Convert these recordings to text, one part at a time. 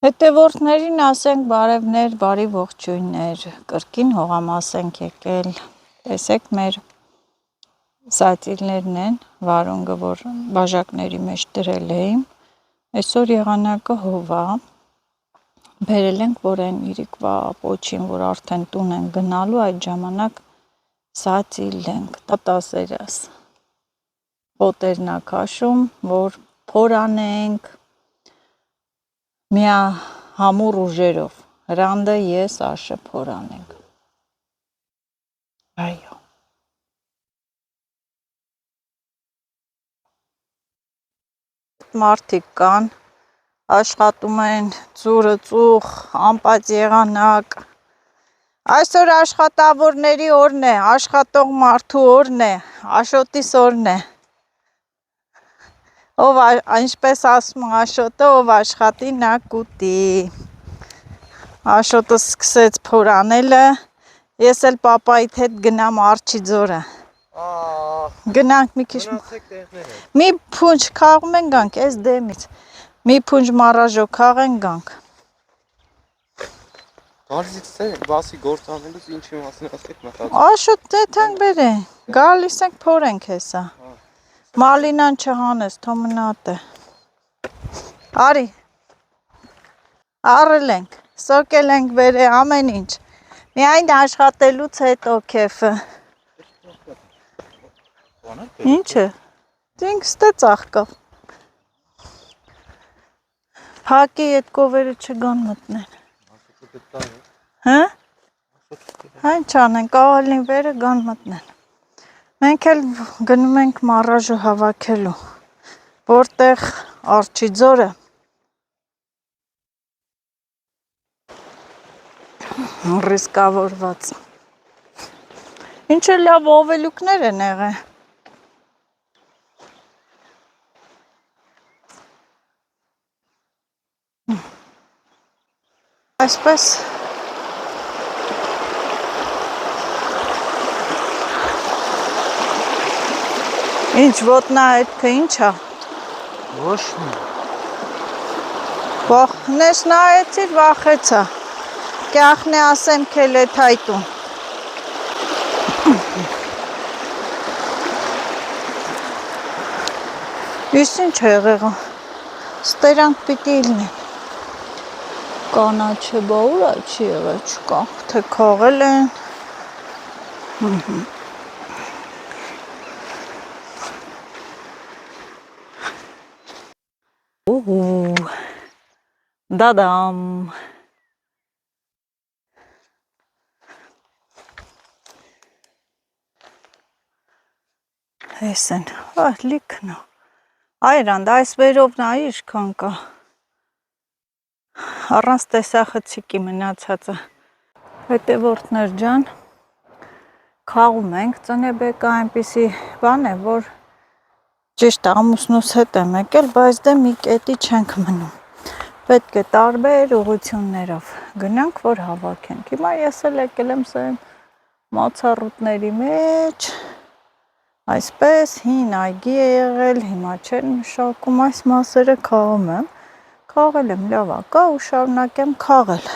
Հետևորդներին ասենք բարևներ, բարի ողջույններ, կրկին հողամաս ենք եկել, տեսեք մեր սատիրներն են, վարունգը, որ բաժակների մեջ դրել էի, այսօր եղանակը հով է, բերել ենք, որ այն իրիկվա պոչին, որ արդեն տուն են գնալու, այդ ժամանակ սատիլ ենք, տասերաս, պոտերնա քաշում, որ փորանենք, միա համուր ուժերով, հրանդը ես աշը փորանենք, այո, մարդիկ կան, աշխատում են ծուրը ծուխ, ամպած եղանակ, այսօր աշխատավորների օրն է, աշխատող մարդու օրն է, Աշոտիս օրն է, ով այնպես ասում Աշոտը, ով աշխատի նա կուտի, Աշոտը սկսեց փորանելը, ես էլ պապայիդ հետ գնամ Արջի ձորը, գնանք մի քիչ, մի փունջ քաղում են գանք, ես դեմից, մի փունջ մարաժո քաղեն գանք, բասի գործանելուց ինչի մասին ասեք մտածում, Աշոտ դեթանք բերեն, գալիս ենք փորենք հեսա, մալինան չհանես, թոմնատ է, արի, առել ենք, սոկել ենք բերե ամեն ինչ, միայն աշխատելուց հետո քեֆը, ինչը, դինք ստե ծաղկավ, հակի ետ կովերը չգան մտնեն, հը, հայն չանենք, աղալին վերը գան մտնեն, մենք էլ գնում ենք մարաժը հավաքելու, որտեղ Արջի ձորը, ռիսկավորված, ինչ է լավ ովելուկներ են եղել, այսպես, ինչ ոտնա հետքը ինչա, ոչ մի, վախնես նայեցիր վախեցա, կյախն է ասեմ կել էտ հայտուն, իս ինչ է եղեղա, ստերանք պիտի իլնեն, կանաչը բա ուրա չի եղել չկա, թե կաղել են, դադամ, ես են, լիքնա, այրանդ, այս վերով նայի իշքան կա, առանց տեսախցիկի մնացածը, հետևորդներ ջան, քաղում ենք, ծնեբեկը այնպիսի բան է, որ ճիշտ ամուսնուս հետ եմ եկել, բայց դե մի կետի չենք մնում, պետք է տարբեր ուղություններով գնանք, որ հավաքենք, հիմա ես էլ եկել եմ սեմ մացառուտների մեջ, այսպես հին այգի է եղել, հիմա չեն մշակում, այս մասերը քաղում եմ, քաղել եմ լավ ակա ու շարունակեմ քաղել,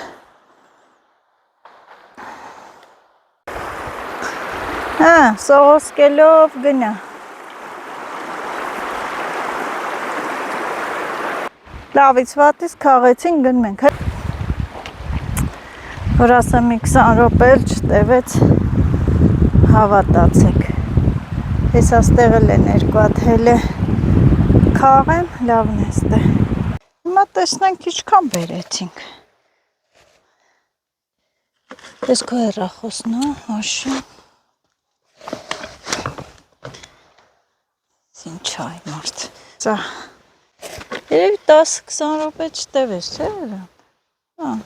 սողոսկելով գնա, լավից վատից քաղեցին գնում ենք, որ ասեմ մի 20 րոպե էլ չտևեց հավատացեք, ես աստեղել են երկու հատ հել է քաղեմ, լավն է ստե, հիմա տեսնենք ինչքան բերեցինք, ես քո հեռախոսն է, հաշում, ինչ այ մարդ, սա, երևի 10-20 րոպե չտևեց, չէ էրան,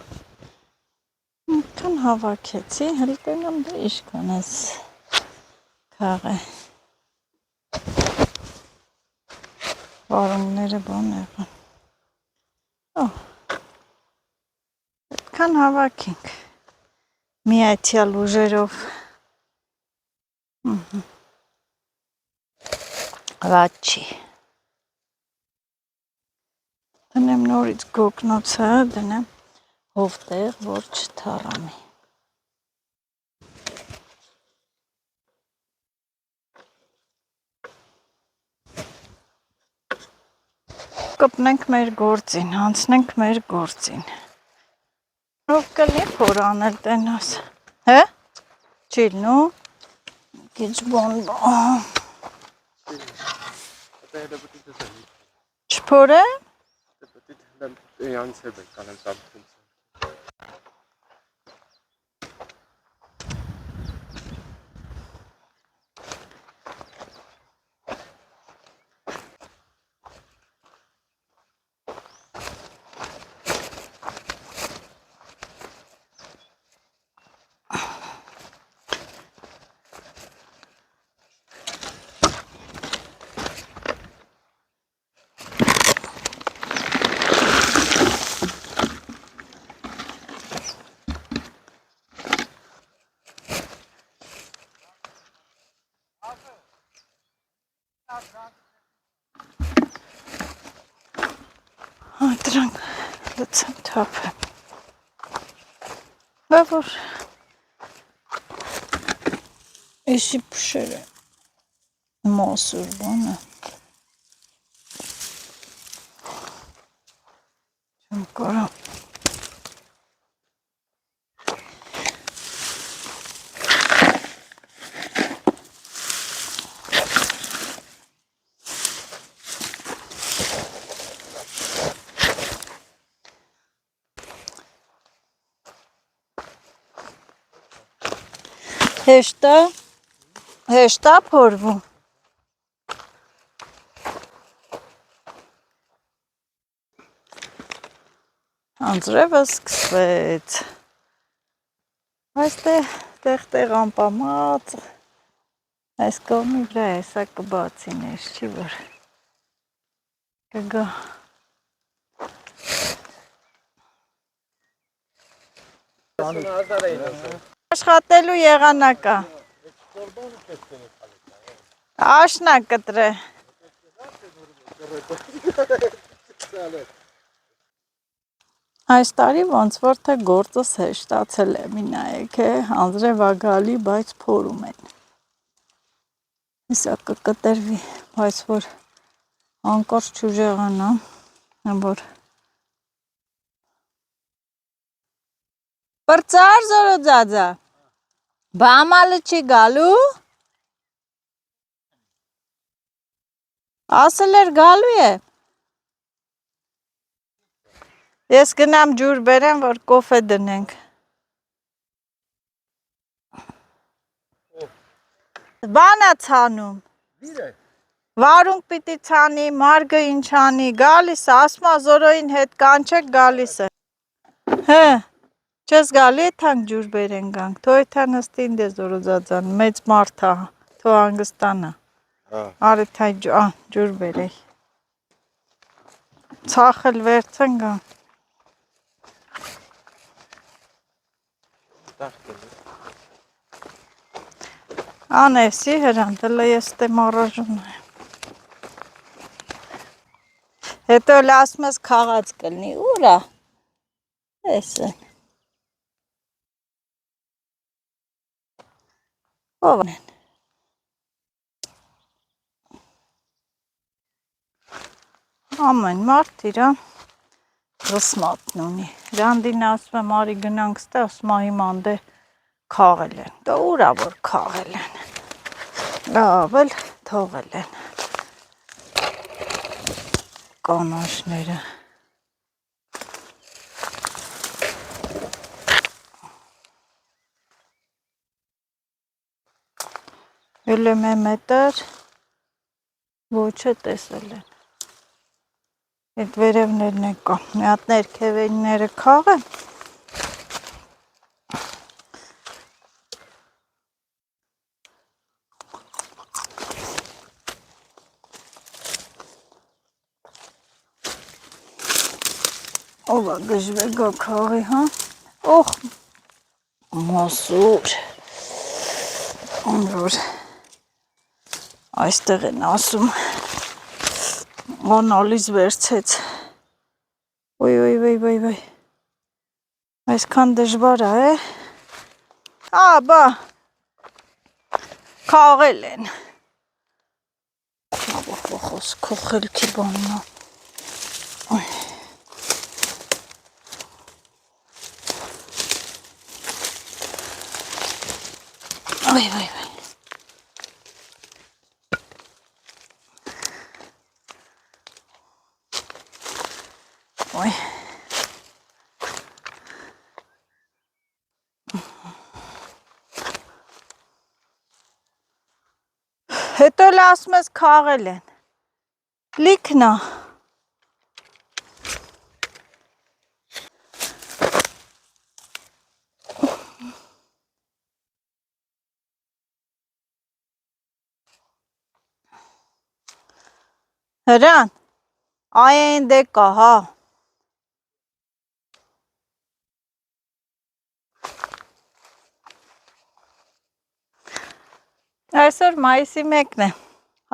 Քան հավաքեցի, հəl տենամ դա իշքան ես քաղե, վարունգները բան եղան, այդքան հավաքենք, միացյալ ուժերով, վատ չի, տնեմ եմ նորից գոգնոցը դնեմ հովտեղ, որ չթառամի։ Կպնենք մեր գործին, անցնենք մեր գործին։ Ով կլի փոր անել տենաս, հե? Չիլնու, քիչ բոն Это будет это. չփոր է։ Это ты там я не себе канал сам. Դրանք լցեմ թափեմ։ Բավոր էսի փշերը մոսուր բանը չեմ կարա հեշտա փորվում։ Անձրևը սկսվեց։ Այստեղ տեղ ամպամած, այս կողմի վրա հեսա կբացի ներս չի, որ կգա։ Աշխատելու եղանակա։ Աշնա կտրե։ Այս տարի ոնց որ թե գործս հեշտացել է, մի նայեք է, անձրև ագալի, բայց փորում են։ Իսա կկտրվի, բայց որ անկորձ չուժեղանա, որ Պրծար զորոձածա, բամալը չի գալու, ասել էր գալու է, ես գնամ ջուր բերեմ, որ կոֆե դնենք, բանա ցանում, վարունգ պիտի ցանի, մարգը ինչ անի, գալիս է, ասմա զորոյին հետ կանչեք գալիս է, հե, չես գալի եթանք ջուր բերեն գանք, թո եթան հստին դե զորոձածան, մեծ մարդա, թո հանգստանա, արի թայ ջուր բերեի, ծախել վերցեն գան, անեսի հրանտել է ես տեմ առաժուն եմ, հետո էլ ասում ես քաղաց կլնի, ուրա, ես են, ով են, ամեն մարդ իրա ռսմատն ունի, Ռանդին ասում եմ արի գնանք ստե, ասում հիման դե քաղել են, դա ուրա որ քաղել են, լավ էլ թողել են, կանաշները, էլ եմ մետր, ոչ է տեսել են, այդ վերևներն է կա, մի հատ ներքևենները քաղեմ, ով է գժվեգա քաղի, հա, օխ, մասուր, որ այստեղ են ասում, անալիզ վերցեց Ոյ։ Այսքան դժվար է։ Բա քաղել են։ Քո խելքի բանն է։ Ոյ։ Հետո էլ ասում ես քաղել են։ Լիքն է։ Հրան, այն դե կա, հա։ Այսօր մայիսի 1-ն է,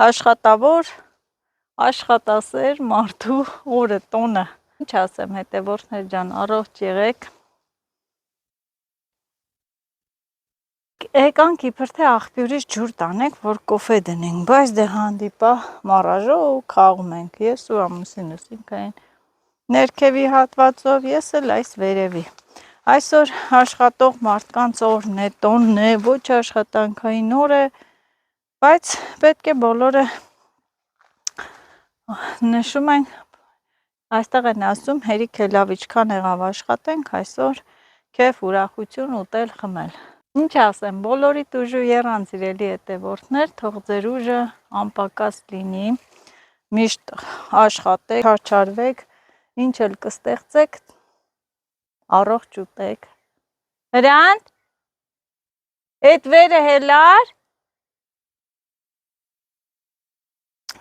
աշխատավոր, աշխատասեր մարդու օրը, տոնը։ Ինչ ասեմ, հետևորդներ ջան, առողջ եղեք։ Եկանք իբր թե աղբյուրից ջուր տանենք, որ կոֆե դնենք, բայց դե հանդիպա մարաժով խաղում ենք, ես ու ամուսինս, ինքային ներքևի հատվածով, ես էլ այս վերևի։ Այսօր աշխատող մարդկանց օրն է, տոնն է, ոչ աշխատանքային օր է, բայց պետք է բոլորը նշում ենք, այստեղ են ասում, հերիք է լավ իչքան եղավ աշխատենք, այսօր քեֆ ուրախություն ուտել խմել։ Ինչ ասեմ, բոլորիդ ուժու եռան սիրելի հետևորդներ, թող ձեր ուժը անպակաս լինի, միշտ աշխատեք, չարչարվեք, ինչ էլ կստեղծեք, առողջ ուտեք։ Հրան, այդ վերը հելար,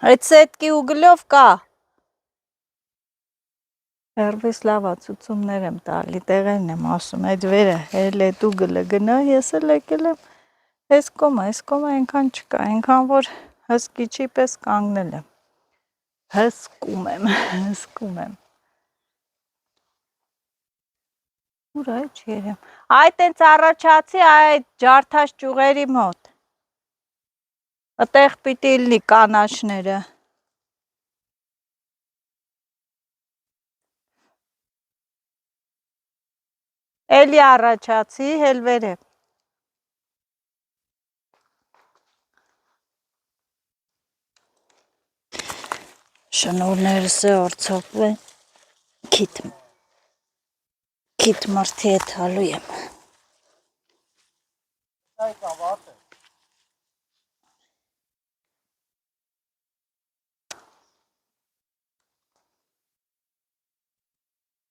այդ սետկի ուգլով կա։ Հերվիս լավա ցուցումներ եմ տալի, տեղերն եմ ասում, այդ վերը հել այդ ուգլը գնա, ես էլ եկել եմ, այս կոմը այնքան չկա, այնքան որ հսկիչի պես կանգնել եմ, հսկում եմ, ուր այ չերեմ, այդ ենց առաջացի այդ ջարդաշ ճյուղերի մոտ, ըտեղ պիտի լինի կանաչները, էլի առաջացի, հել վերև, շնորներս է արձակվեն, քիթ մարդի հետ հալու եմ։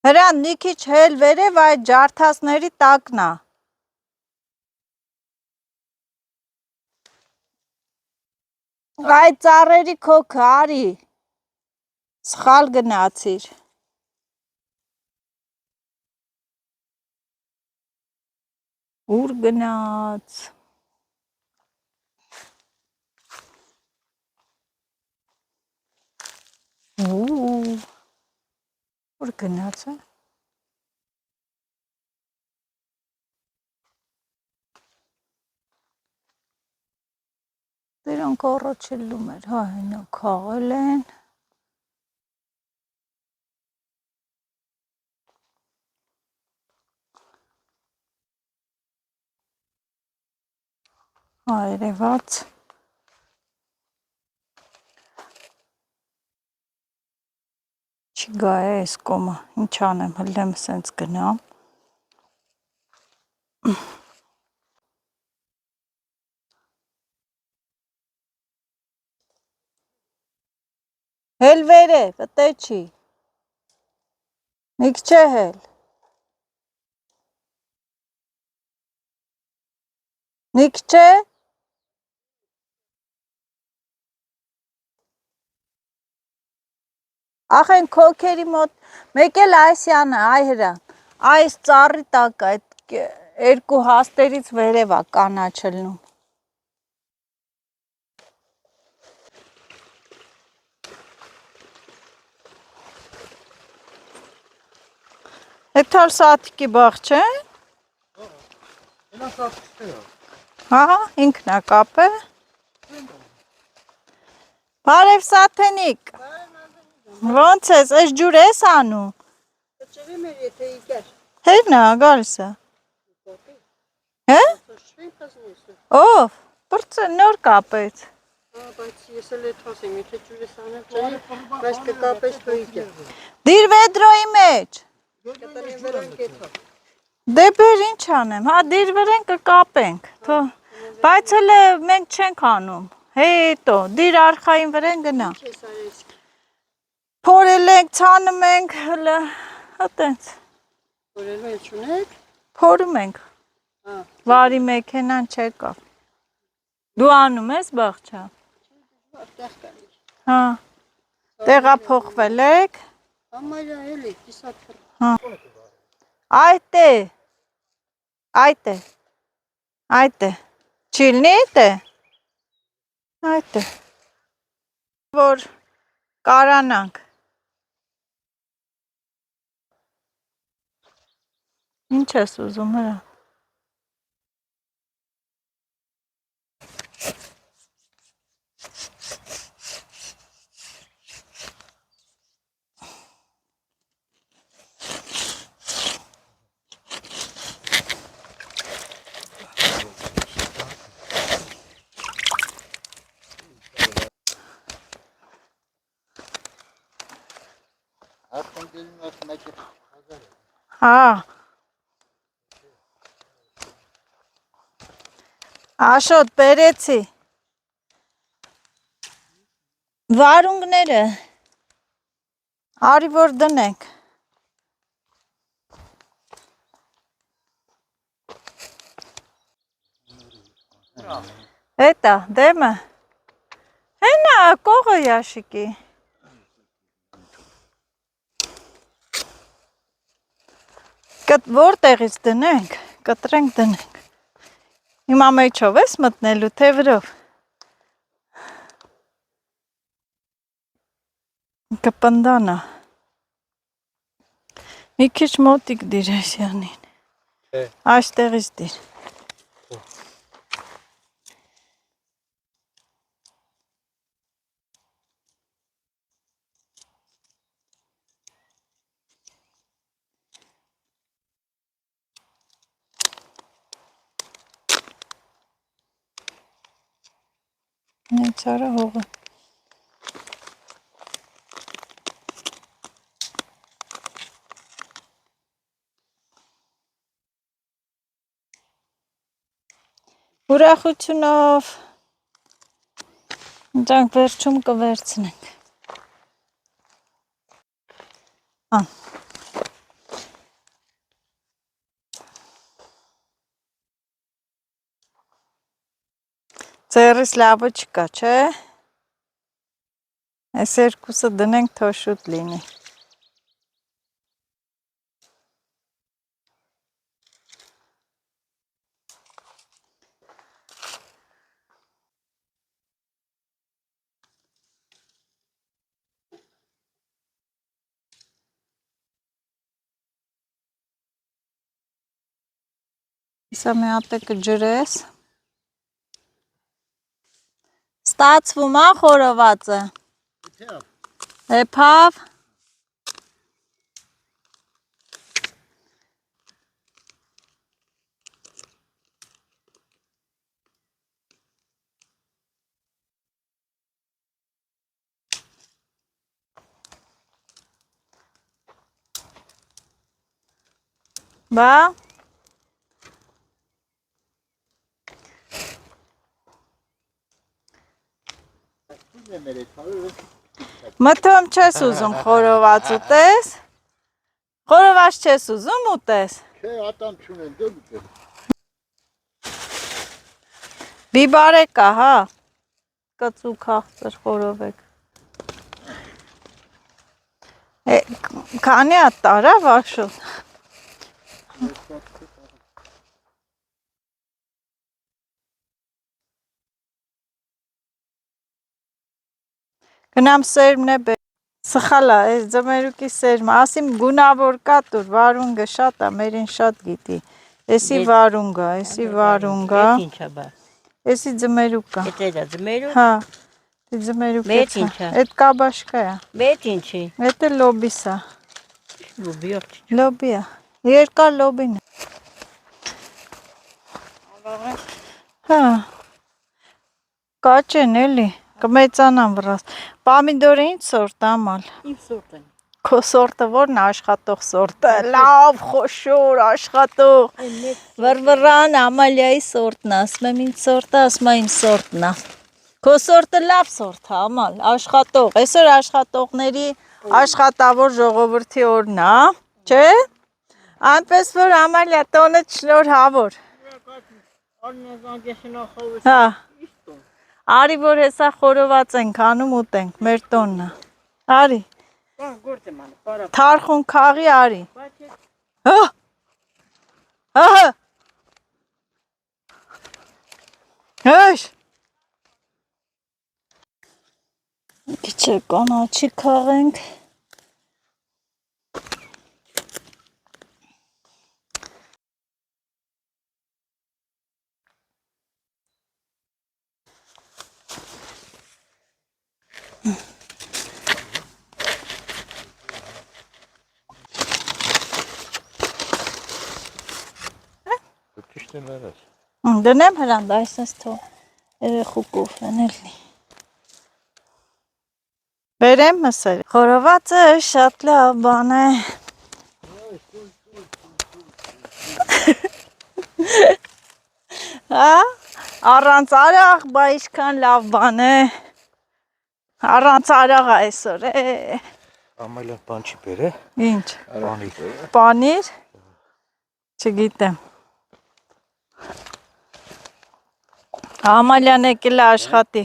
Հրան, մի քիչ հել վերև այդ ջարդասների տակն է։ Այդ ծառերի քոքը արի, սխալ գնացիր։ Ուր գնաց։ Ուր գնաց է։ Դրանք առաջելում էր, հա, հենա քաղել են։ Այրևաց։ Չգա է այս կոմը, ինչ անեմ, հլեմ սենց գնամ։ Հել վերև, ըտե չի։ Միք չէ հել։ Միք չէ։ Ախեն քոքերի մոտ, մեկ էլ այսյանը, այ հրան, այս ծառի տակ, այդ երկու հաստերից վերև է կանաչելնում։ Հետալ սատիկի բաղ չէ։ Հենա սա չտերա։ Հա, ինքնա կապը։ Բարև Սաթենիկ։ Ոնց ես, այս ջուր ես անում։ Ջրի մեր եթե իկար։ Հերնա, գալիս է։ Հե? Ով, բրծը նոր կապեց։ Բայց ես էլ էդ ասեմ, եթե ջուրը սանել ջրի, բայց կկապես թո իկար։ Դիր վեդրոյի մեջ։ Կտնեմ վրան կեթա։ Դե բեր ինչ անեմ, հա դիր վրեն կկապենք, թո, բայց հələ մենք չենք անում, հետո, դիր արխային վրեն գնա, Չես արես։ փորել ենք, ցանում ենք, հələ, հտենց, Որելու էլ չունեք։ փորում ենք, Հա։ վարի մեքենան չեկավ, դու անում ես բաղչա, Այդտեղ կանի։ հա, տեղափոխվել եք, Համարյա էլի, կիսատ կր։ հա, այդ է, չիլնի այդ է, որ կարանանք, ինչ ես ուզում հրա, հա, Աշոտ բերեցի, վարունգները, արի որ դնենք, հետա, դեմը, հենա, կողը յաշիկի, որտեղից դնենք, կտրենք դնենք, հիմա մեջով ես մտնելու, թե վրով, կպնդանա, մի քիչ մոտիկ դիր այսյանին, այստեղից դիր, նենց արա հողը, ուրախությունով, դրանք վերջում կվերցնենք, ձերիս լավը չկա, չէ, այս երկուսը դնենք թո շուտ լինի, Իսա մի հատ է կջրես, ստացվում ա խորովածը, էփավ, բա, մթում չես ուզում խորոված ուտես, խորոված չես ուզում ուտես, Չէ, ատամ չունեն, դե ուտեմ։ բիբարե կա, հա, կծու քաղցր խորովեք, քանի հատ տարա վաշոտ, գնամ սերմն է բեր, Սխալ է, այս ձմերուկի սերմը, ասիմ գունավոր կա տուր, վարունգը շատ է, մերին շատ գիտի։ Էսի վարունգա, էսի վարունգա, Էդ ինչա բա։ էսի ձմերուկ է։ Էդ էլա ձմերու։ Հա, դի ձմերուկ Մեծ է, ինչ է։ էդ կաբաշկա է, Մեծ ինչի։ էդ է լոբիս է, Լուբի օր։ լոբի է, երկար լոբին է։ Հա, կաչ են էլի, կմեծանան վրաս, պամիդորը ինչ սորտ ամալ։ Իմ սորտն։ Քո սորտը որն է աշխատող սորտը, լավ, խոշոր, աշխատող, վրվրան Ամալիայի սորտն է, ասում եմ ինձ սորտը, ասում է իմ սորտն է։ Քո սորտը լավ սորտ է, Ամալ, աշխատող, այսօր աշխատողների աշխատավոր ժողովրդի օրն է, չէ՞։ Այնպես որ Ամալիա տոնը շնորհավոր։ Հա։ Արի որ հեսա խորոված ենք անում ուտենք, մեր տոնն է։ Արի։ Գործ եմ անում, պարա։ Թարխուն քաղի արի։ Բայց Հա։ Հա։ Հաշ։ Քիչ կանաչի քաղենք։ Ճիշտ են վերած։ Դնեմ հրանդ, այսպես թող երեխու կուֆեն էլի։ Բերեմ մսեր։ Խորովածը շատ լավ բան է։ Հա, առանց արաղ, բա ինչքան լավ բան է։ Առանց արաղ այսօր է։ Ամալիա բան չի բերե։ Ինչ։ Պանիր։ Պանիր։ Չգիտեմ։ Ամալյան եկել է աշխատի։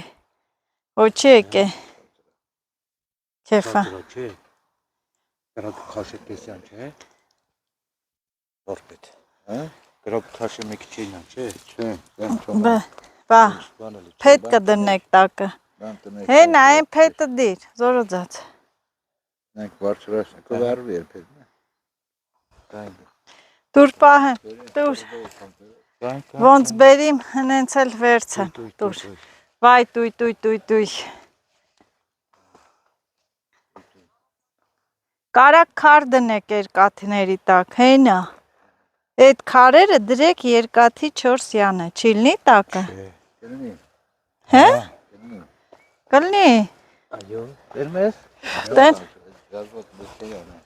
Ոչի եկե։ Քեֆա։ Չէ։ Գրոկ քաշե տեսյան չէ։ Որպետ։ Հա։ Գրոկ քաշե մեկ չինա, չէ։ Չէ։ Բա։ Փետ կդնեք տակը։ Հեն այն փետը դիր, զորոձած։ Նենք վարչրաշ կվարվի երբեք։ Կային։ Դուր պահեմ, դուր։ Ոնց բերիմ, հնենց էլ վերցեմ, դուր։ Վայ, տույ։ Կարակ քար դնեք երկաթիների տակ, հենա։ Այդ քարերը դրեք երկաթի 4 յանը, չիլնի տակը։ Կլինի։ Հե? Կլնի։ Այո, վերմես։ Տեն։ Գազոտ բուսեյանը։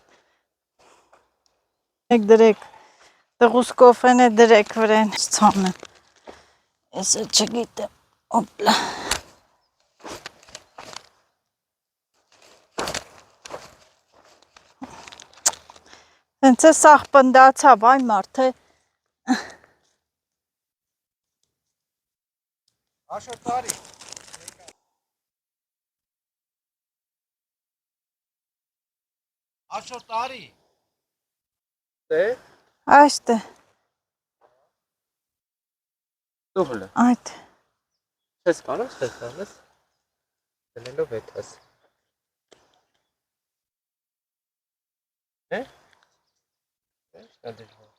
Եք դրեք, տղուսկոֆեն է դրեք վրեն, ծանը, ես է չգիտեմ, ոպլա, հենց է սաղ պնդացավ, այ մարդ է, Աշոր տարի։ Աշոր տարի։ Դե, այստ է, դու հլը։ այդ, Չես կարող, չես անես։ Դնելով էդ ես։ Է։ Է, շատ դժվար։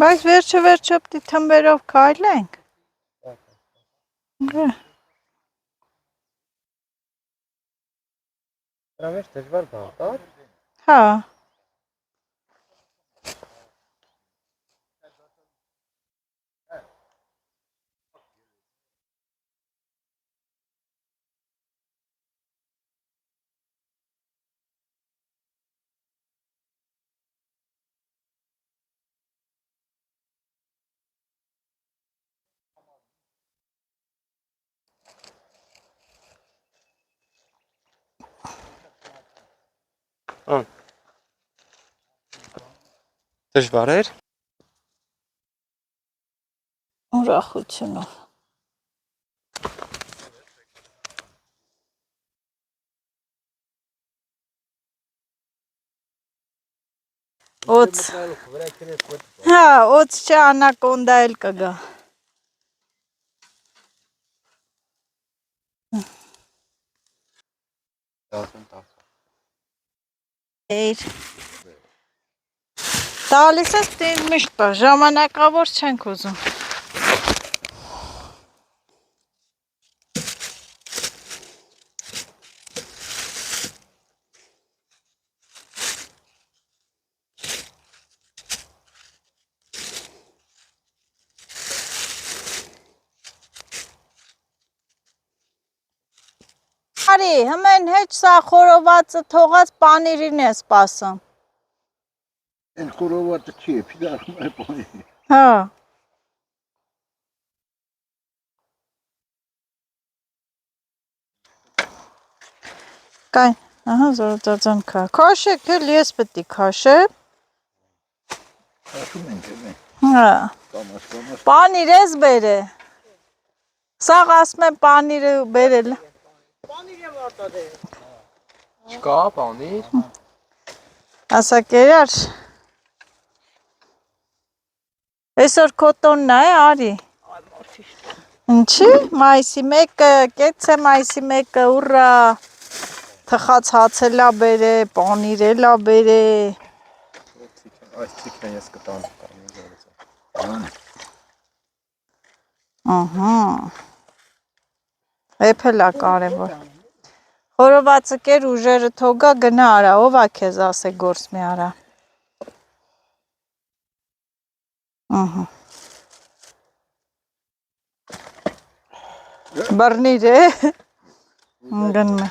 բայց վերջը պտի թմբերով կայլենք, Դրա մեջ դժվար բան կա։ հա, Դժվար էր։ ուրախությունով, Օծ։ Հա, օծ չէ անակոնդա էլ կգա։ Էիր։ Տալիս ես տին միշտ բա, ժամանակավոր չենք ուզում։ Արի, հմեն հեչ սա խորովածը թողած պանիրին է սպասում։ Են խորովածը չի է, պիդարում է պանի։ Հա։ Կայն, ահա զորոտածան կա։ Քաշեք էլ, ես պետք է քաշեմ։ Քաշում ենք էլ մենք։ Հա։ Կամաս։ Պանիր ես բերը։ Սաղ ասում եմ պանիրը բերել։ Պանիր եմ արտադրել։ Չկա պանիր։ Ասա կերար։ Այսօր կոտոնն է, արի։ Այ մարդիշ։ Ինչի՞, մայիսի 1-ը, կեցե մայիսի 1-ը, ուռա։ Թխած հացելա բերե, պանիր էլա բերե։ Այս ցիկն ես կտամ կարմիր Ահա։ Էփելա կարևոր։ Խորովածը կեր ուժերը թողա գնա արա, ով ա քեզ ասե գործ մի արա։ Ահա։ Բռնիր է։ Գնում է։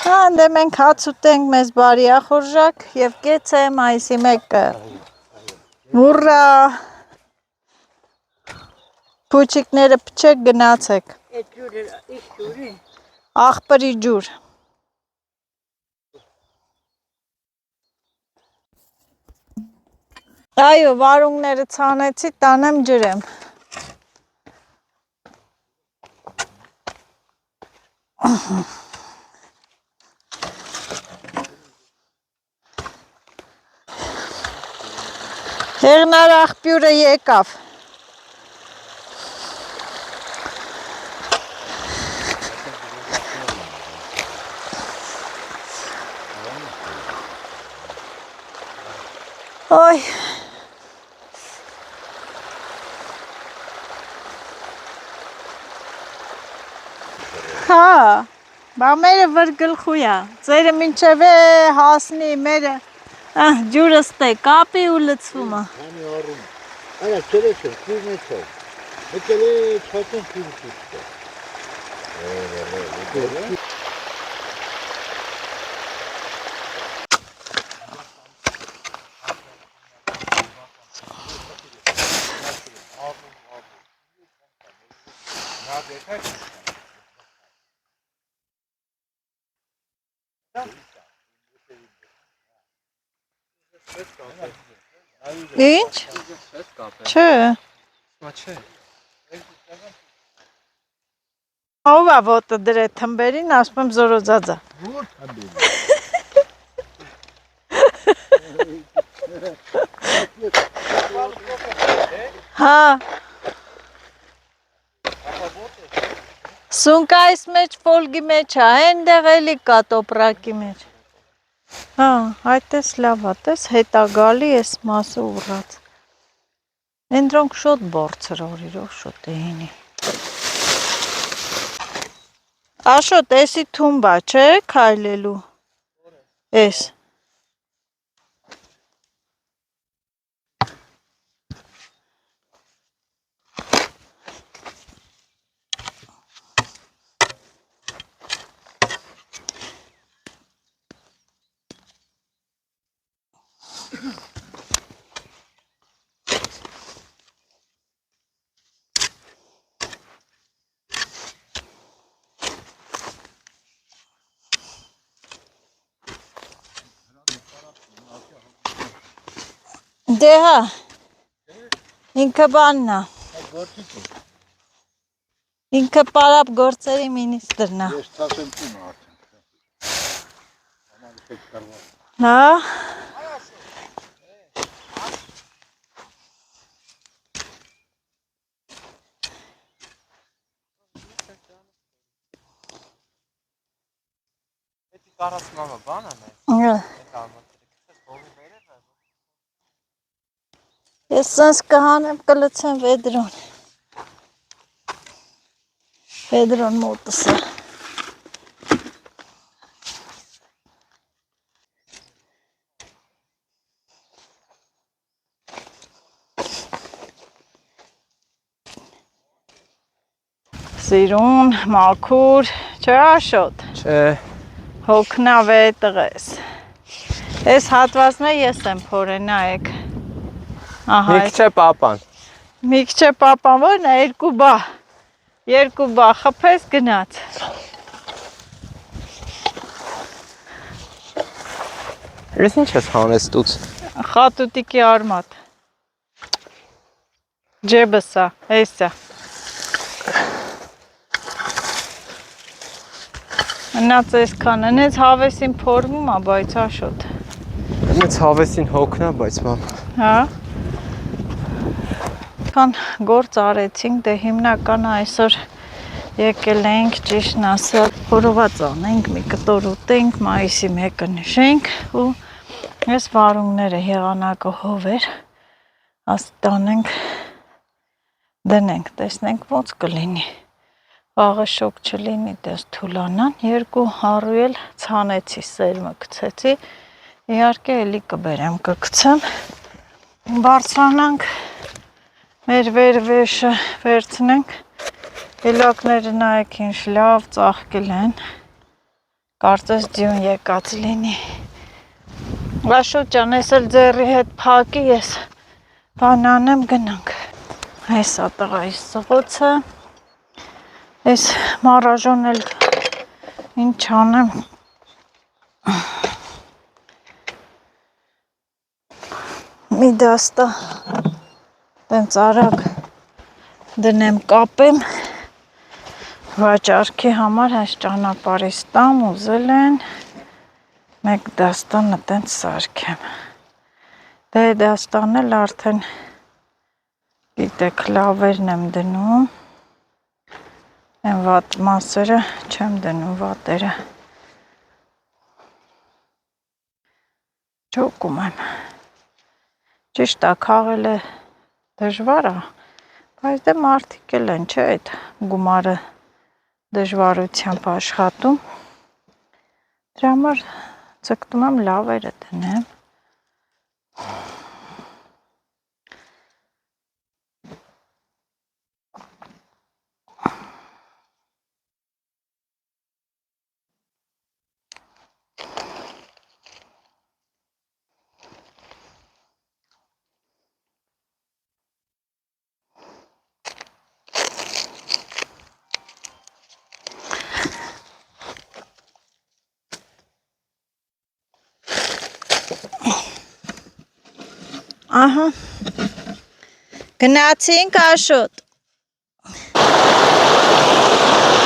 Հա, դե մենք հաց ուտենք, մեզ բարի ախորժակ եւ կեցե մայիսի 1-ը։ Ուռա։ Փուչիկները փչեք գնացեք։ Այդ ջուրը, ինչ ջուրի։ Աղբրի ջուր։ Այո, վարունգները ցանեցի, տանեմ ջրեմ։ Հեղնար աղբյուրը եկավ։ Ոյ։ Հա, բա մերը վրգլխույա, ձերը մինչև է հասնի, մերը ջուրը ստե, կապի ու լծվում է։ Հանի առում։ Արա չերեչ է, քույրն է չով։ Եկել է չատեն քույրը չուտը։ Ինչ? Չէ։ Մա չէ։ Ով է ոտը դրե թմբերին, ասում եմ զորոձածա։ Հա։ Սունկայիս մեջ, ֆոլգի մեջ է, հենդեղ էլի կա տոպրակի մեջ։ Հա, այդտես լավ է, տես հետա գալի ես մասը ուռած։ Ընդրոնք շոտ բորցր օրիրով շոտ էինի։ Աշոտ, էսի թումբա, չէ, քայլելու։ Էս։ Դե հա, ինքը բանն է, ինքը պարապ գործերի մինիստրն է։ Ես թասեմ տուն արդեն։ Հա, կարաս մամա բան անես։ Ա, Այդ արմատները հողի վերև է։ Ես սենց կհանեմ կլցեմ Վեդրոն մոտս է։ Սիրուն, մաքուր, չէ Աշոտ, Չէ։ հոգնավետ տղես։ Այս հատվածն է ես եմ փորել, նայեք։ Ահա, Մի քիչ է պապան։ մի քիչ է պապան, որն է երկու բա խփես գնաց։ Ես ինչ ես հանես տուց։ Խատուտիկի արմատ։ Ջեբսա, էսա։ Մնաց այսքան, այնց հավեսին փորվում է, բայց Աշոտ։ Մեծ հավեսին հոգնա, բայց մամ։ Հա։ Քան գործ արեցինք, դե հիմնականը այսօր եկել ենք ճիշտն ասած փորոված անենք, մի կտոր ուտենք, մայիսի 1-ը նշենք ու այս վարունգները եղանակը հովեր աստանենք դնենք, տեսնենք ոնց կլինի։ Վաղը շոկ չլինի, դες թուլանան, 2 առու էլ ցանեցի, սերմը գցեցի, իհարկե էլի կբերեմ, կգցեմ, բարձրանանք, մեր վերվեշը վերցնենք, էլակները նայեք ինչ լավ ծաղկել են, կարծես ձյուն եկած լինի, Աշոտ ջան, ես էլ ձեռի հետ փակի, ես բան անեմ գնանք, հեսա տղայի սղոցը, Այս մարաժոն էլ ինչ անեմ, մի դաստա, տենց արագ դնեմ կապեմ, վաճարքի համար այս ճանապարհից տամ ուզել են, մեկ դաստանը տենց սարքեմ, դե դաստան էլ արդեն գիտեք լավերն եմ դնում, Են վատ մասերը չեմ դնում վատերը, ճոկում եմ, ճիշտ է քաղել է դժվար է, բայց դե մարդիկ էլ են, չէ այդ գումարը դժվարությամբ աշխատում, դրա համար ձգտում եմ լավերը դնեմ, Ահա, գնացինք Աշոտ,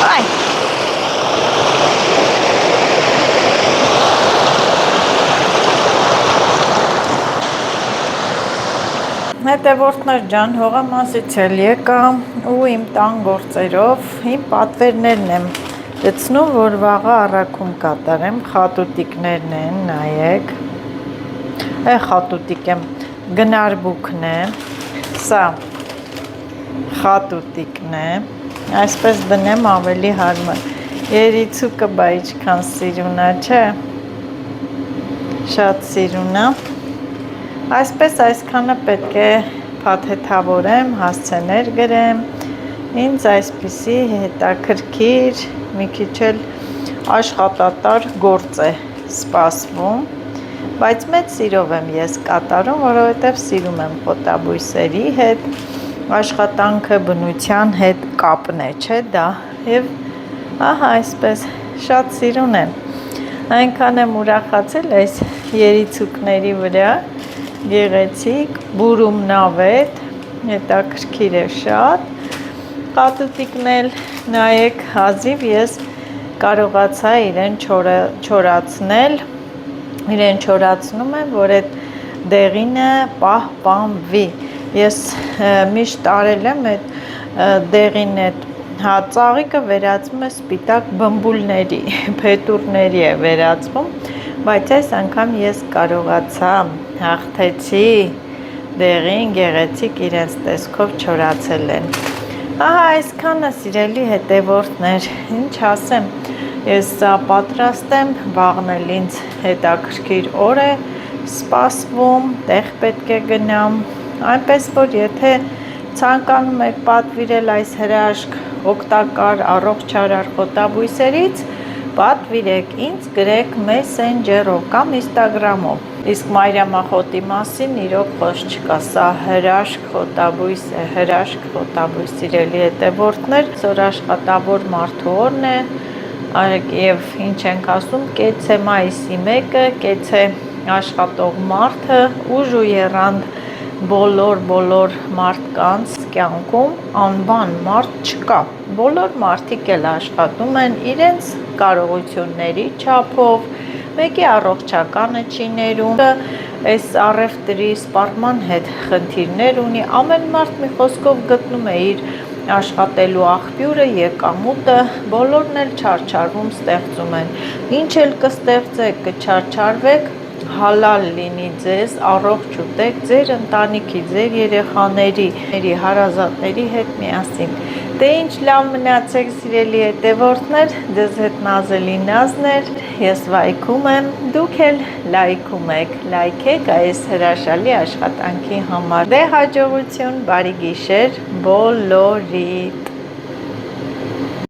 այ, հետևորդներ ջան, հողամասից էլ եկամ ու իմ տան գործերով, իմ պատվերներն եմ գցնում, որ վաղը առաքում կատարեմ, խատուտիկներն են, նայեք, խատուտիկ եմ, գնարբուքն է, սա խատուտիկն է, այսպես դնեմ ավելի հարմար, երիցուկը բա իչքան սիրուն է, չէ, շատ սիրուն է, Այսպես այսքանը պետք է փաթեթավորեմ, հասցեներ գրեմ, ինձ այսպիսի հետաքրքիր, մի քիչ էլ աշխատատար գործ է սպասվում, բայց մեծ սիրով եմ ես կատարում, որովհետև սիրում եմ խոտաբույսերի հետ, աշխատանքը բնության հետ կապն է, չէ դա, և ահա այսպես շատ սիրուն եմ, այնքան եմ ուրախացել այս երիցուկների վրա, գեղեցիկ, բուրումնավետ, հետաքրքիր է շատ, խատուտիկն էլ նայեք հազիվ ես կարողացա իրեն չորացնել, իրեն չորացնում եմ, որ այդ դեղինը պահպանվի, ես միշտ արել եմ այդ դեղին այդ հա ծաղիկը վերածվում է սպիտակ բմբուլների, փետուրների է վերածվում, բայց այս անգամ ես կարողացա հաղթեցի դեղին, գեղեցիկ իրենց տեսքով չորացել են։ Ահա այսքանը սիրելի հետևորդներ, ինչ ասեմ, ես պատրաստ եմ, վաղն էլ ինձ հետաքրքիր օր է սպասվում, տեղ պետք է գնամ, այնպես որ եթե ցանկանում եք պատվիրել այս հրաշք օգտակար առողջարար խոտաբույսերից, պատվիրեք ինձ, գրեք Messenger-ով կամ Instagram-ով։ Իսկ մայրամախոտի մասին իրոք խոսք չկա, սա հրաշք խոտաբույս է, հրաշք խոտաբույս, սիրելի հետևորդներ, այսօր աշխատավոր մարդու օրն է, եւ ինչ ենք ասում, կեց է մայիսի 1-ը, կեց է աշխատող մարդը, ուժ ու եռանդ բոլոր մարդկանց կյանքում անվան մարդ չկա, բոլոր մարդիկ էլ աշխատում են իրենց կարողությունների չափով, մեկի առողջականը չի ներում, այս առևտրի սպառման հետ խնդիրներ ունի, ամեն մարդ մի խոսքով գտնում է իր աշխատելու աղբյուրը, եկամուտը, բոլորն էլ չարչարվում ստեղծում են, ինչ էլ կստեղծեք, կչարչարվեք, հալալ լինի ձեզ, առողջ ուտեք ձեր ընտանիքի, ձեր երեխաների, հարազատների հետ միասին։ Դե ինչ լավ մնացեք սիրելի հետևորդներ, ձեզ հետ Նազելի Նազն էր, ես լայքում եմ, դուք էլ լայքում եք, լայքեք այս հրաշալի աշխատանքի համար։ Դե հաջողություն, բարի գիշեր բոլորիդ։